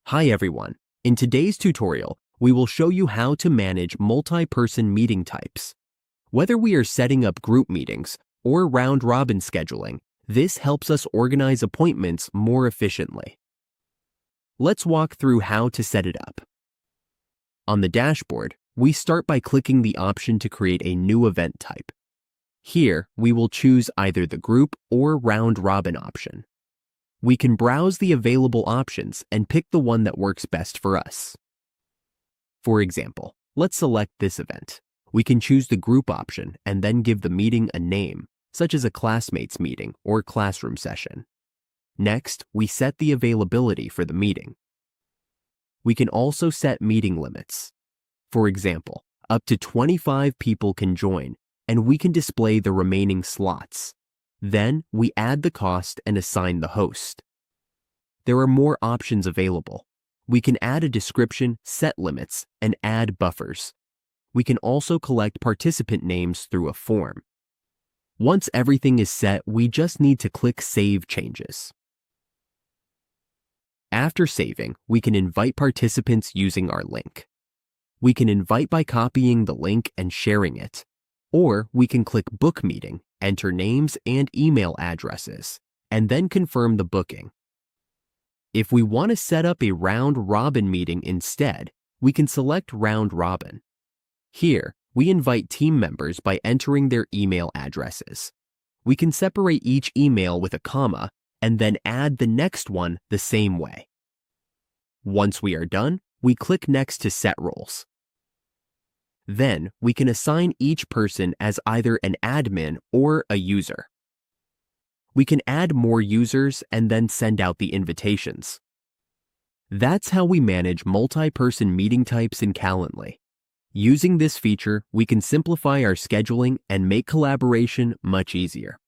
Hi everyone. In today's tutorial, we will show you how to manage multi-person meeting types. Whether we are setting up group meetings or round-robin scheduling, this helps us organize appointments more efficiently. Let's walk through how to set it up. On the dashboard, we start by clicking the option to create a new event type. Here, we will choose either the group or round-robin option. We can browse the available options and pick the one that works best for us. For example, let's select this event. We can choose the group option and then give the meeting a name, such as a classmates meeting or classroom session. Next, we set the availability for the meeting. We can also set meeting limits. For example, up to 25 people can join, and we can display the remaining slots. Then, we add the cost and assign the host. There are more options available. We can add a description, set limits, and add buffers. We can also collect participant names through a form. Once everything is set, we just need to click Save Changes. After saving, we can invite participants using our link. We can invite by copying the link and sharing it, or we can click Book Meeting, enter names and email addresses, and then confirm the booking. If we want to set up a round-robin meeting instead, we can select Round Robin. Here, we invite team members by entering their email addresses. We can separate each email with a comma and then add the next one the same way. Once we are done, we click Next to set roles. Then, we can assign each person as either an admin or a user. We can add more users and then send out the invitations. That's how we manage multi-person meeting types in Calendly. Using this feature, we can simplify our scheduling and make collaboration much easier.